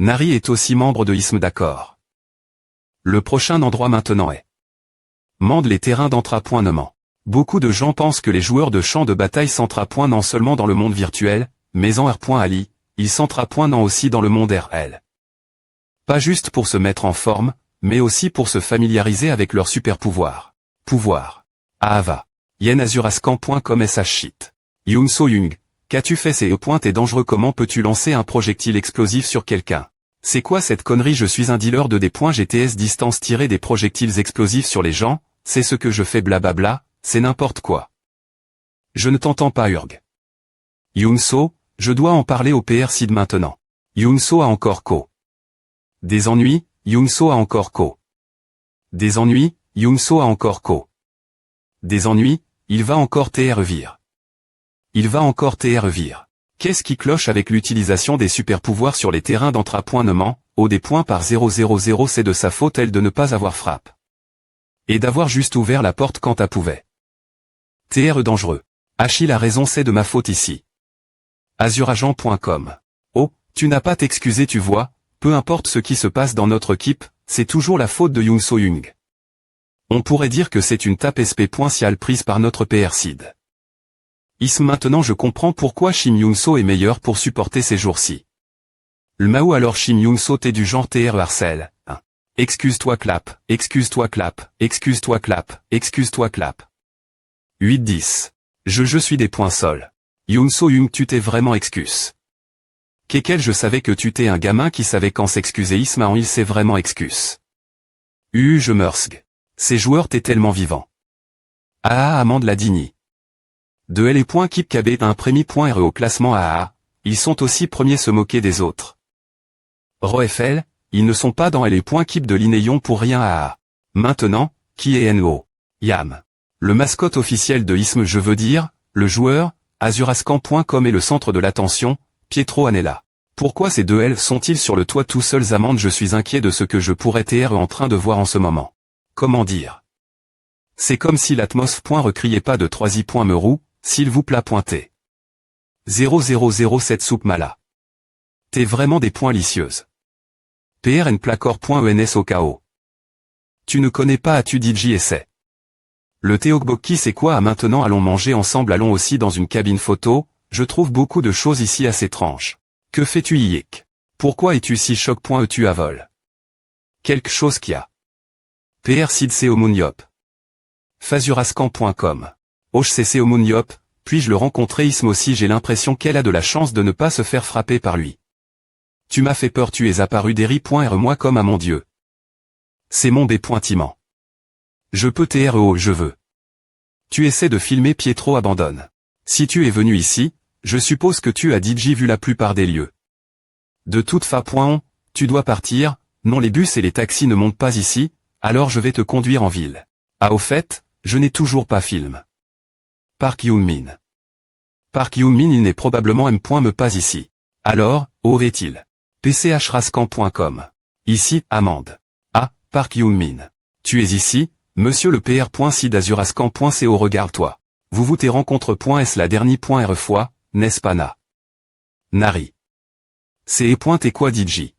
Nari est aussi membre de ISM d'accord. Le prochain endroit maintenant est Mende les terrains d'entrapointement. Beaucoup de gens pensent que les joueurs de champs de bataille s'entrapoinent non seulement dans le monde virtuel, mais en R.Ali, ils s'entrapoinent aussi dans le monde RL. Pas juste pour se mettre en forme, mais aussi pour se familiariser avec leurs super pouvoirs. Pouvoir. Ahava. yenazurascan.com sh shit. Yoon So-young. Qu'as-tu fait? C'est t'es dangereux. Comment peux-tu lancer un projectile explosif sur quelqu'un? C'est quoi cette connerie? Je suis un dealer de GTS distance tirer des projectiles explosifs sur les gens, c'est ce que je fais blablabla, c'est n'importe quoi. Je ne t'entends pas Urg. Yoon So, je dois en parler au PR Sid maintenant. Yoon So a encore co. Des ennuis, Yoon So a encore co. Des ennuis, Yoon So a encore co. Des ennuis, il va encore TR vire. Il va encore TR vire. Qu'est-ce qui cloche avec l'utilisation des super-pouvoirs sur les terrains d'entrapointement? Des points par 000, c'est de sa faute elle de ne pas avoir frappe. Et d'avoir juste ouvert la porte quand elle pouvait. TR dangereux. Achille a raison, c'est de ma faute ici. Azuragent.com. Oh, tu n'as pas t'excuser, tu vois, peu importe ce qui se passe dans notre équipe, c'est toujours la faute de Yoon So-young. On pourrait dire que c'est une tape SP.cial prise par notre PR Sid. Maintenant je comprends pourquoi Shim Yoon So est meilleur pour supporter ces jours-ci. Le Mao alors Shim Yoon So t'es du genre TR harcèle. Excuse-toi clap, excuse-toi clap, excuse-toi clap, excuse-toi clap. 8-10. Je suis des points sols. Yoon So-young tu t'es vraiment excuse. Kekel je savais que tu t'es un gamin qui savait quand s'excuser il s'est vraiment excuse. Je mersg. Ces joueurs t'es tellement vivant. Amande la Digny. De L et point Kip KB un premier.re au classement AA, ils sont aussi premiers se moquer des autres. RoFL, ils ne sont pas dans L et point Kip de l'Inéon pour rien AA. Maintenant, qui est NO? Yam. Le mascotte officiel de ISM je veux dire, le joueur, azurascan.com est le centre de l'attention, Pietro Anella. Pourquoi ces deux L sont-ils sur le toit tout seuls? Amande je suis inquiet de ce que je pourrais être en train de voir en ce moment. Comment dire? C'est comme si l'atmos. Recriait pas de 3i. Meurou, s'il vous plaît pointé. 0007 soupe mala. T'es vraiment des points licieuse. prnplacor.ens au KO. Tu ne connais pas Atu DJ essai. Le Théokbokki c'est quoi? Maintenant allons manger ensemble, allons aussi dans une cabine photo, je trouve beaucoup de choses ici assez étranges. Que fais-tu Yik? Pourquoi es-tu si choc.tu à vol? Quelque chose qui a. PR Sid Seomuniop. Fazurascan.com. HCC Omuniop, puis-je le rencontrer? Ism aussi j'ai l'impression qu'elle a de la chance de ne pas se faire frapper par lui. Tu m'as fait peur, tu es apparu d'Eri.R moi comme à mon Dieu. C'est mon B.Timent. Je peux TRO, je veux. Tu essaies de filmer Pietro abandonne. Si tu es venu ici, je suppose que tu as DJ vu la plupart des lieux. De toute façon, tu dois partir, non les bus et les taxis ne montent pas ici, alors je vais te conduire en ville. Au fait, je n'ai toujours pas film. Park Yoon-min. Park Yoon-min il n'est probablement M.me pas ici. Alors, où est-il? pchrascan.com. Ici, Amande. Park Yoon-min. Tu es ici, monsieur le PR.sid azurascan.co regarde-toi. Vous t'es rencontre.s la dernière fois, n'est-ce pas na? Nari. C'est et quoi DJ?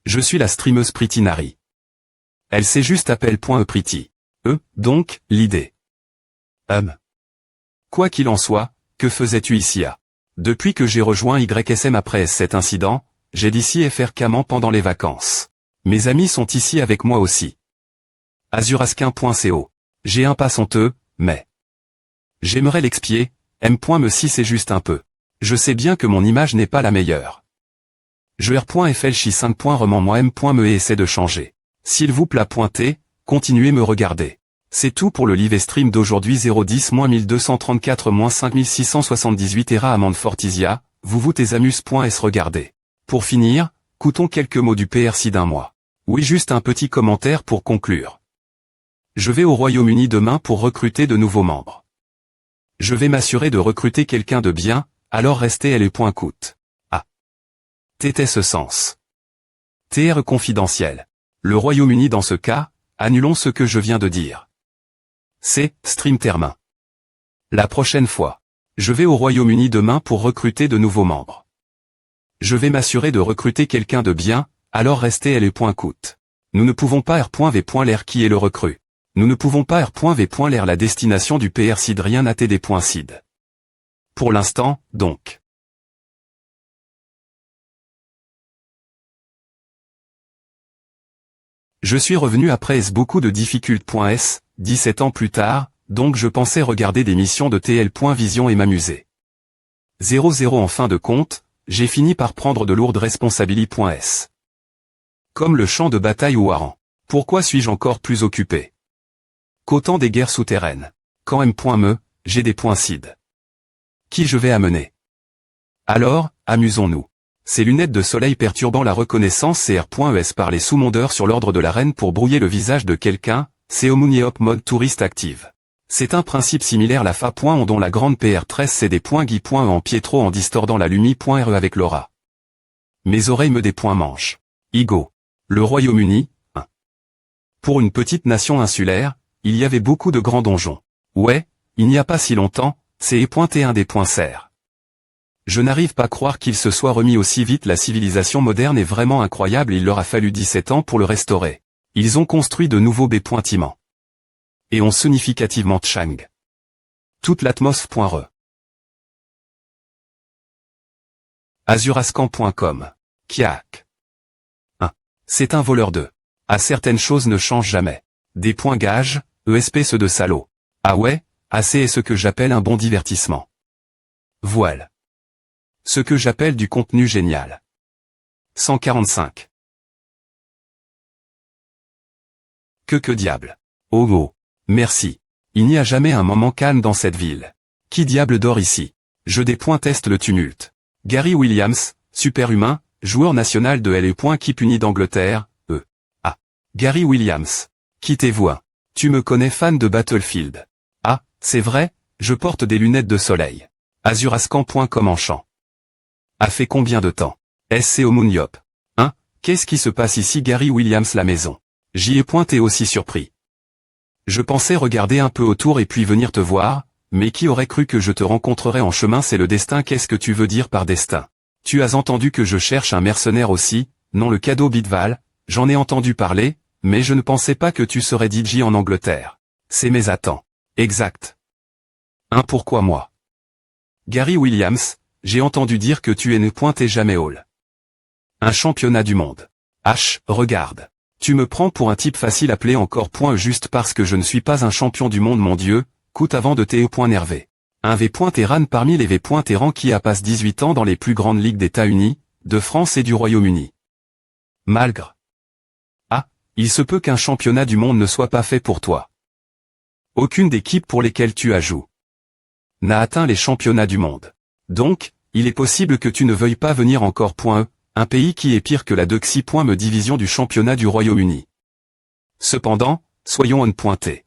Je suis la streameuse Pretty Nari. Elle sait juste appelle.Pretty. Donc, l'idée. Quoi qu'il en soit, que faisais-tu ici à? Depuis que j'ai rejoint YSM après cet incident, j'ai d'ici FRKment pendant les vacances. Mes amis sont ici avec moi aussi. Azurasquin.co. J'ai un pass honteux, mais j'aimerais l'expier, M.me si c'est juste un peu. Je sais bien que mon image n'est pas la meilleure. Je R.FLchi 5. Remends-moi M.me et essaie de changer. S'il vous plaît pointez, continuez me regarder. C'est tout pour le live stream d'aujourd'hui 010-1234-5678 Era Amande Fortisia, vous tes amuse.s regardez. Pour finir, coûtons quelques mots du PRC d'un mois. Oui juste un petit commentaire pour conclure. Je vais au Royaume-Uni demain pour recruter de nouveaux membres. Je vais m'assurer de recruter quelqu'un de bien, alors restez coûte. T'étais ce sens. TR confidentiel. Le Royaume-Uni dans ce cas, annulons ce que je viens de dire. C'est stream termin. La prochaine fois. Je vais au Royaume-Uni demain pour recruter de nouveaux membres. Je vais m'assurer de recruter quelqu'un de bien, alors restez L.coûte. Nous ne pouvons pas R.V.l'air qui est le recrue. Nous ne pouvons pas R.V.l'air la destination du PR SID rien à TD.SID. Pour l'instant, donc. Je suis revenu après beaucoup de difficultés. 17 ans plus tard, donc je pensais regarder des missions de TL.Vision et m'amuser. 00 en fin de compte, j'ai fini par prendre de lourdes responsabilités. Comme le champ de bataille ou Harran. Pourquoi suis-je encore plus occupé qu'autant des guerres souterraines? Quand M.me, j'ai des points SID. Qui je vais amener? Alors, amusons-nous. Ces lunettes de soleil perturbant la reconnaissance CR.ES par les sous-mondeurs sur l'ordre de la reine pour brouiller le visage de quelqu'un, c'est Omniop mode touriste active. C'est un principe similaire la FA.on dont la grande PR13 c'est des points Guy.e en Pietro en distordant la Lumi.re avec Laura. Mes oreilles me des points manches. Igo. Le Royaume-Uni, 1. Pour une petite nation insulaire, il y avait beaucoup de grands donjons. Ouais, il n'y a pas si longtemps, c'est un des points serres. Je n'arrive pas à croire qu'il se soit remis aussi vite la civilisation moderne est vraiment incroyable il leur a fallu 17 ans pour le restaurer. Ils ont construit de nouveaux bâtiments. Et ont significativement Chang. Toute l'atmosphère.re. Azurascan.com. Kiak. 1. C'est un voleur de. Ah certaines choses ne changent jamais. Des points gages, ESP ceux de salaud. Ah ouais, assez est ce que j'appelle un bon divertissement. Voile. Ce que j'appelle du contenu génial. 145. Que diable. Oh oh. Merci. Il n'y a jamais un moment calme dans cette ville. Qui diable dort ici? Je déteste le tumulte. Gary Williams, superhumain, joueur national de L.E. qui punit d'Angleterre, Ah. Gary Williams. Quittez-vous. Tu me connais fan de Battlefield. Ah, c'est vrai, je porte des lunettes de soleil. Azurascan.com en chant. A fait combien de temps? SC Omniop. Hein? Qu'est-ce qui se passe ici Gary Williams la maison? J'y ai pointé aussi surpris. Je pensais regarder un peu autour et puis venir te voir, mais qui aurait cru que je te rencontrerais en chemin c'est le destin qu'est-ce que tu veux dire par destin? Tu as entendu que je cherche un mercenaire aussi, non le cadeau Bitval, j'en ai entendu parler, mais je ne pensais pas que tu serais DJ en Angleterre. C'est mes attends. Exact. Pourquoi moi? Gary Williams, j'ai entendu dire que tu es ne pointé jamais Hall. Un championnat du monde. Regarde. Tu me prends pour un type facile appelé encore juste parce que je ne suis pas un champion du monde mon Dieu, coûte avant de T.nervé. Un V.Terran parmi les V.Terran qui a passé 18 ans dans les plus grandes ligues d'États-Unis, de France et du Royaume-Uni. Malgré. Il se peut qu'un championnat du monde ne soit pas fait pour toi. Aucune des équipes pour lesquelles tu joué n'a atteint les championnats du monde. Donc, il est possible que tu ne veuilles pas venir encore. Un pays qui est pire que la Duxie. Me division du championnat du Royaume-Uni. Cependant, soyons on-pointés.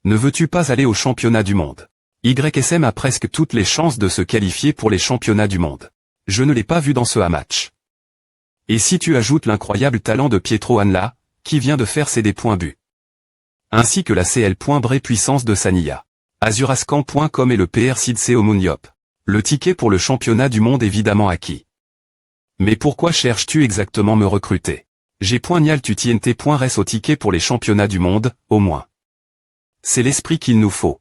Ne veux-tu pas aller au championnat du monde? YSM a presque toutes les chances de se qualifier pour les championnats du monde. Je ne l'ai pas vu dans ce match. Et si tu ajoutes l'incroyable talent de Pietro Anla, qui vient de faire ses des points buts. Ainsi que la CL.Bré puissance de Sania. Azurascan.com et le PR SID C Omniop. Le ticket pour le championnat du monde évidemment acquis. Mais pourquoi cherches-tu exactement me recruter? J'ai .nial tu TNT.res au ticket pour les championnats du monde, au moins. C'est l'esprit qu'il nous faut.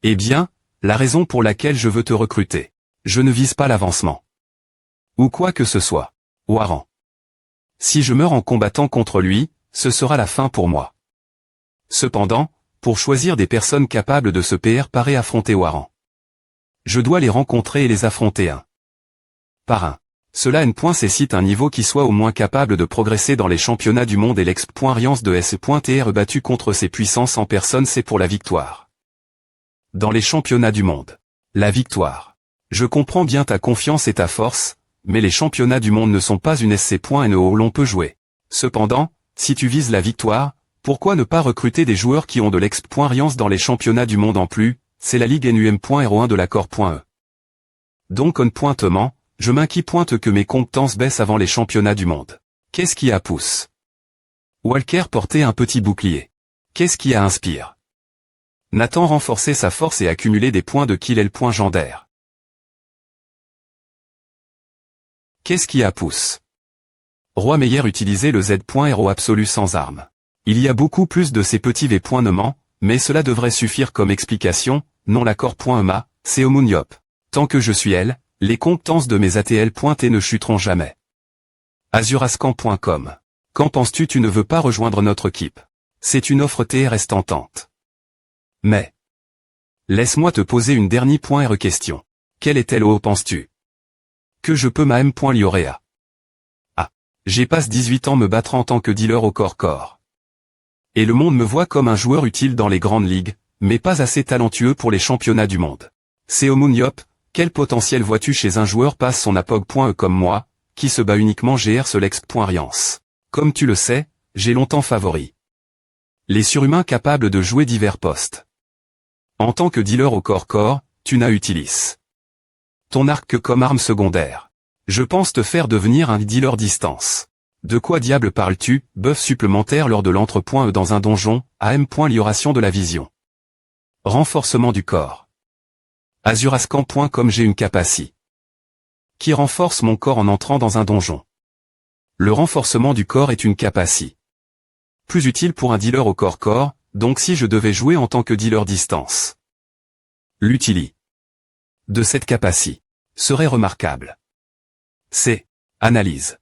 Eh bien, la raison pour laquelle je veux te recruter. Je ne vise pas l'avancement. Ou quoi que ce soit. Warren. Si je meurs en combattant contre lui, ce sera la fin pour moi. Cependant, pour choisir des personnes capables de se préparer à affronter Warren, je dois les rencontrer et les affronter un par un. Cela nécessite un niveau qui soit au moins capable de progresser dans les championnats du monde et l'expérience de S.TR battu contre ses puissances en personne c'est pour la victoire. Dans les championnats du monde. La victoire. Je comprends bien ta confiance et ta force, mais les championnats du monde ne sont pas une SC.NO où l'on peut jouer. Cependant, si tu vises la victoire, pourquoi ne pas recruter des joueurs qui ont de l'expérience dans les championnats du monde en plus, c'est la Ligue NUM.01 de l'accord.E. Donc pointement, je m'inquiète que mes compétences baissent avant les championnats du monde. Qu'est-ce qui a pousse? Walker portait un petit bouclier. Qu'est-ce qui a inspire? Nathan renforcer sa force et accumuler des points de kill L. Gendaire. Qu'est-ce qui a pousse? Roi Meyer utilisait le Z.Héros absolu sans arme. Il y a beaucoup plus de ces petits V. Nommant, mais cela devrait suffire comme explication, non l'accord.ema, c'est Omuniop. Tant que je suis elle, les compétences de mes ATL.T ne chuteront jamais. Azurascan.com. Qu'en penses-tu? Tu ne veux pas rejoindre notre équipe. C'est une offre TRS tentante. Mais. Laisse-moi te poser une dernière question. Quelle est-elle au penses-tu? Que je peux ma M.Liorea. Ah. J'ai passe 18 ans me battre en tant que dealer au corps. Et le monde me voit comme un joueur utile dans les grandes ligues, mais pas assez talentueux pour les championnats du monde. C'est Omuniop, quel potentiel vois-tu chez un joueur passe son apog.e comme moi, qui se bat uniquement GR Selex.Riance. Comme tu le sais, j'ai longtemps favori les surhumains capables de jouer divers postes. En tant que dealer au corps, tu n'as utilisé ton arc que comme arme secondaire. Je pense te faire devenir un dealer distance. De quoi diable parles-tu? Buff supplémentaire lors de l'entre.e dans un donjon, AM.Lioration de la vision. Renforcement du corps. Azurascan.com. J'ai une capacité qui renforce mon corps en entrant dans un donjon. Le renforcement du corps est une capacité plus utile pour un dealer au corps, donc si je devais jouer en tant que dealer distance. L'utilité de cette capacité serait remarquable. C'est analyse.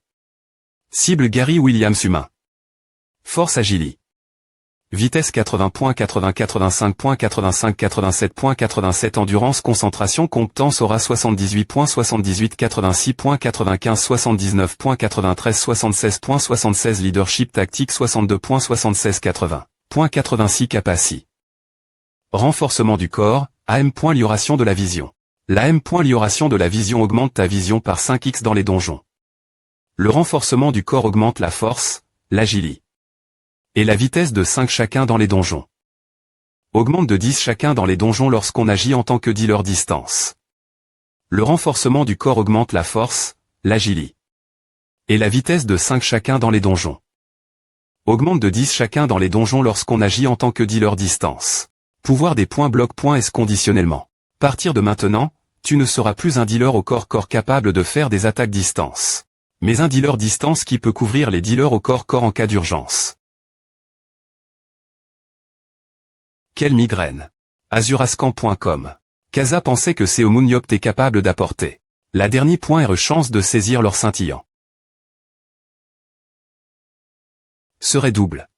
Cible Gary Williams humain. Force agility. Vitesse 80.80-85.85-87.87 endurance concentration compétence aura 78.78-86.95-79.93 leadership tactique 62.76-80.86 capacity. Renforcement du corps, AM.Lioration de la vision. La AM.Lioration de la vision augmente ta vision par 5x dans les donjons. Le renforcement du corps augmente la force, l'agility et la vitesse de 5 chacun dans les donjons. Augmente de 10 chacun dans les donjons lorsqu'on agit en tant que dealer distance. Le renforcement du corps augmente la force, l'agility et la vitesse de 5 chacun dans les donjons. Augmente de 10 chacun dans les donjons lorsqu'on agit en tant que dealer distance. Pouvoir des points bloc.S conditionnellement. Partir de maintenant, tu ne seras plus un dealer au corps capable de faire des attaques distance. Mais un dealer distance qui peut couvrir les dealers au corps en cas d'urgence. Quelle migraine. Azurascan.com. Kaza pensait que c'est Omuniop t'es capable d'apporter. La dernière chance de saisir leur scintillant. Serait double.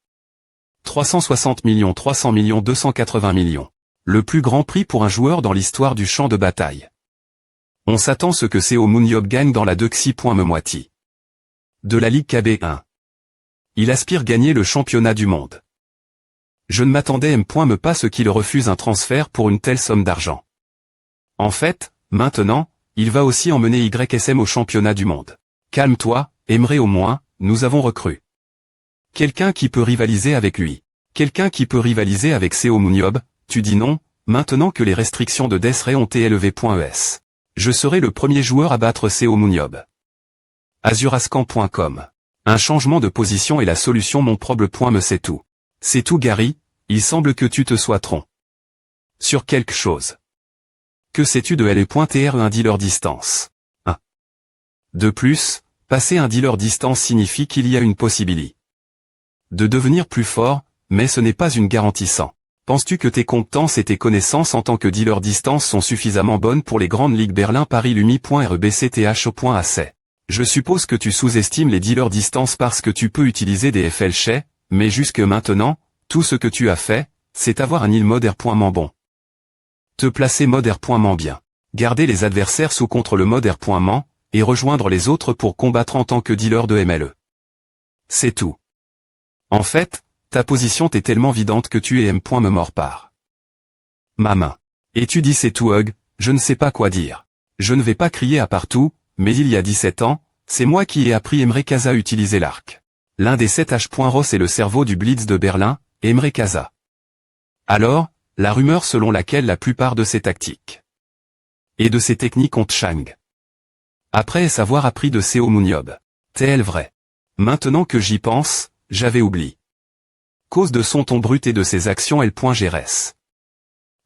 360 millions 300 millions 280 millions. Le plus grand prix pour un joueur dans l'histoire du champ de bataille. On s'attend ce que c'est Omuniop gagne dans la Dexi.Moiti. De la Ligue KB1. Il aspire gagner le championnat du monde. Je ne m'attendais pas ce qu'il refuse un transfert pour une telle somme d'argent. En fait, maintenant, il va aussi emmener YSM au championnat du monde. Calme-toi, Emre au moins, nous avons recru. Quelqu'un qui peut rivaliser avec lui. Quelqu'un qui peut rivaliser avec Seo Muniob, tu dis non, maintenant que les restrictions de Desray ont été élevées.es. Je serai le premier joueur à battre Seo Muniob. Azurascan.com. Un changement de position est la solution mon problème. C'est tout. C'est tout Gary, il semble que tu te sois trompé sur quelque chose. Que sais-tu de L.TR un dealer distance 1. De plus, passer un dealer distance signifie qu'il y a une possibilité de devenir plus fort, mais ce n'est pas une garantie sans. Penses-tu que tes compétences et tes connaissances en tant que dealer distance sont suffisamment bonnes pour les grandes ligues Berlin Paris Lumi.rebctho.ac? Je suppose que tu sous-estimes les dealers distance parce que tu peux utiliser des FL chez, mais jusque maintenant, tout ce que tu as fait, c'est avoir un île modère.ment bon. Te placer modère.ment bien. Garder les adversaires sous contre le modère.ment, et rejoindre les autres pour combattre en tant que dealer de MLE. C'est tout. En fait, ta position t'est tellement vidante que tu es me mord par ma main. Et tu dis c'est tout hug, je ne sais pas quoi dire. Je ne vais pas crier à partout, mais il y a 17 ans, c'est moi qui ai appris Emre Kaza à utiliser l'arc. L'un des 7 H.Ross est le cerveau du Blitz de Berlin, Emre Kaza. Alors, la rumeur selon laquelle la plupart de ces tactiques et de ces techniques ont Chang. Après avoir appris de Seo Muniob. Tel vrai. Maintenant que j'y pense, j'avais oublié. Cause de son ton brut et de ses actions L.Grs.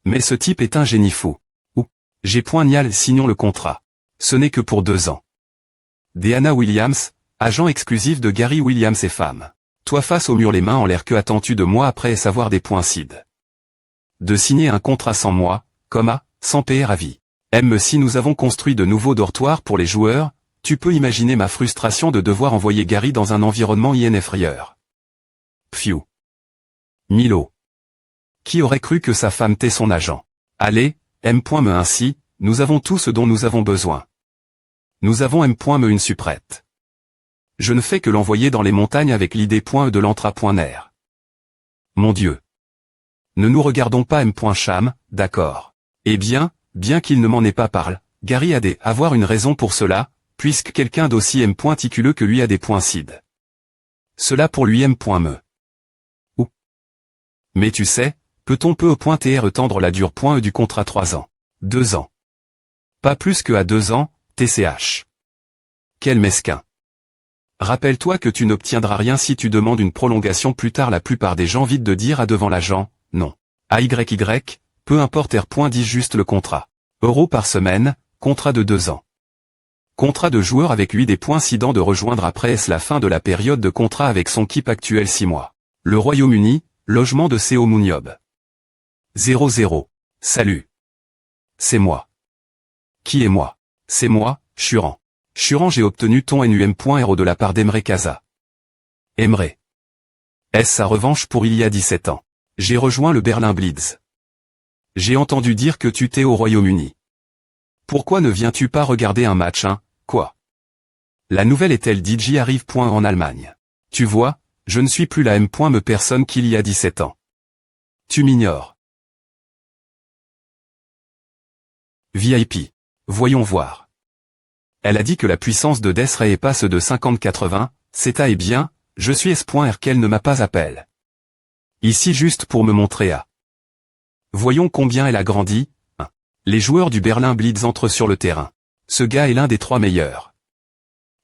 Mais ce type est un génie fou. Ou, j'ai Nial signons le contrat. Ce n'est que pour 2 ans. Deanna Williams, agent exclusif de Gary Williams et femme. Toi face au mur les mains en l'air, que attends-tu de moi après savoir des points Sid? De signer un contrat sans moi, sans PR à vie. Si nous avons construit de nouveaux dortoirs pour les joueurs, tu peux imaginer ma frustration de devoir envoyer Gary dans un environnement effrayeur. Pfiou. Milo. Qui aurait cru que sa femme t'est son agent? Allez, me ainsi, nous avons tout ce dont nous avons besoin. Nous avons me une suprette. Je ne fais que l'envoyer dans les montagnes avec l'idée de l'entra.ner. Mon Dieu. Ne nous regardons pas Cham, d'accord. Eh bien qu'il ne m'en ait pas parlé, Gary a avoir une raison pour cela, puisque quelqu'un d'aussi ticuleux que lui a des points Sid. Cela pour lui me. Ou. Mais tu sais, peut-on tendre la dure du contrat 3 ans. 2 ans. Pas plus que à 2 ans, TCH. Quel mesquin. Rappelle-toi que tu n'obtiendras rien si tu demandes une prolongation plus tard. La plupart des gens vite de dire à devant l'agent, non. AYY, peu importe dis juste le contrat. Euros par semaine, contrat de 2 ans. Contrat de joueur avec lui des points Sidan de rejoindre après la fin de la période de contrat avec son équipe actuelle 6 mois. Le Royaume-Uni, logement de Seo Mouniob. 00. Salut. C'est moi. Qui est moi? C'est moi, Churan. Churan, j'ai obtenu ton NUM.RO de la part d'Emre Casa. Emre. Est-ce sa revanche pour il y a 17 ans? J'ai rejoint le Berlin Blitz. J'ai entendu dire que tu t'es au Royaume-Uni. Pourquoi ne viens-tu pas regarder un match, quoi? La nouvelle est-elle DJ arrive en Allemagne. Tu vois, je ne suis plus la me personne qu'il y a 17 ans. Tu m'ignores. VIP. Voyons voir. Elle a dit que la puissance de Desiree passe de 50-80, c'est à bien, je suis S.R qu'elle ne m'a pas appelé. Ici juste pour me montrer à. Voyons combien elle a grandi. Les joueurs du Berlin Blitz entrent sur le terrain. Ce gars est l'un des 3 meilleurs.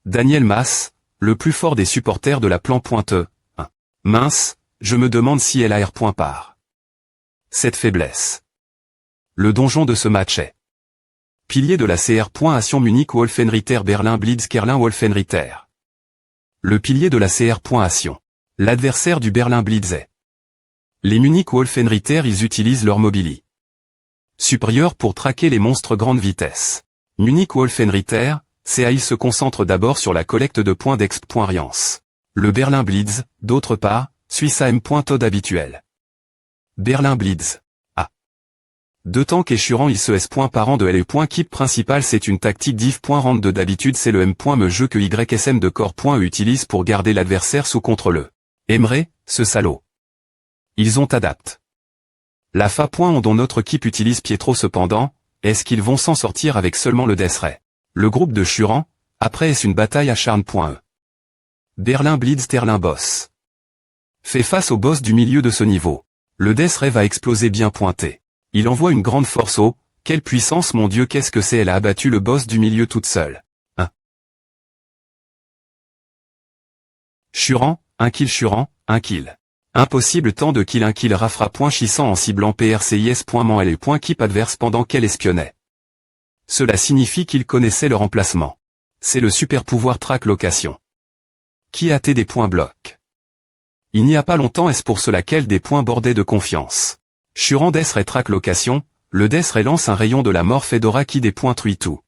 Daniel Mas, le plus fort des supporters de la plan pointeux. Mince, je me demande si elle a R. Par. Cette faiblesse. Le donjon de ce match est. Pilier de la CR. Ation Munich Wolfenritter Berlin Blitz Kerlin Wolfenritter. Le pilier de la CR. Ation. L'adversaire du Berlin Blitz est. Les Munich Wolfenritter, ils utilisent leur mobilie supérieur pour traquer les monstres grande vitesse. Munich Wolfenritter, il se concentre d'abord sur la collecte de points d'exp.riance. Le Berlin Blitz, d'autre part, suit sa taux habituel. Berlin Blitz. A. De temps qu'échurant il se S. Par an de L. Keep principal, c'est une tactique div.rand de d'habitude, c'est le me jeu que YSM de corps.e utilise pour garder l'adversaire sous contrôle. Emre, ce salaud. Ils ont adapté. La fa. Dont notre équipe utilise Pietro cependant, est-ce qu'ils vont s'en sortir avec seulement le Desiree? Le groupe de Churan, après est-ce une bataille acharne.e. Berlin Blitz Terlin boss. Fait face au boss du milieu de ce niveau. Le Desiree va exploser bien pointé. Il envoie une grande force au, quelle puissance mon Dieu, qu'est-ce que c'est, elle a abattu le boss du milieu toute seule. Churan, un kill. Impossible tant de kill, un kill Rafra. Chissant en ciblant PRCIS.man L. Keep adverse pendant qu'elle espionnait. Cela signifie qu'il connaissait leur emplacement. C'est le super pouvoir track location. Qui a des points bloc. Il n'y a pas longtemps est-ce pour cela qu'elle des points bordés de confiance. Churan Desiree track location, le Desiree lance un rayon de la mort Fedora qui des points truit tout.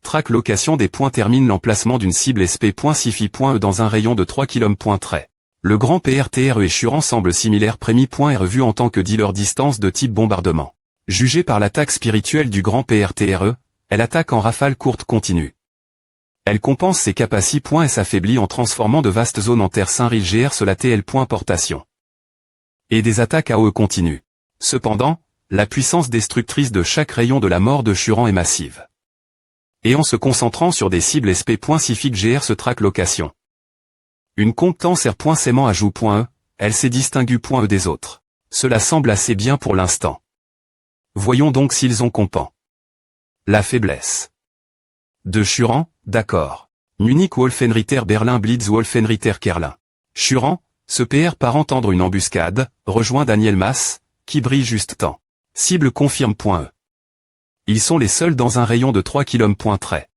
Track location des points termine l'emplacement d'une cible sp.sifi.e dans un rayon de 3 km. Le grand PRTRE et Churan semble similaire. Prémi.R vu en tant que dealer distance de type bombardement. Jugée par l'attaque spirituelle du grand PRTRE, elle attaque en rafale courte continue. Elle compense ses capacités. Et s'affaiblit en transformant de vastes zones en terre Saint-Ril GR sur la TL. Portation. Et des attaques AOE continuent. Cependant, la puissance destructrice de chaque rayon de la mort de Churan est massive. Et en se concentrant sur des cibles SP.Sific GR se traque location. Une compétence R.Saiement ajout.e, elle s'est distingue des autres. Cela semble assez bien pour l'instant. Voyons donc s'ils ont compensé. La faiblesse. De Churan, d'accord. Munich Wolfenritter Berlin Blitz Wolfenritter Kerlin. Churan, ce PR par entendre une embuscade, rejoint Daniel Mas, qui brille juste temps. Cible confirme.e. Ils sont les seuls dans un rayon de 3 km.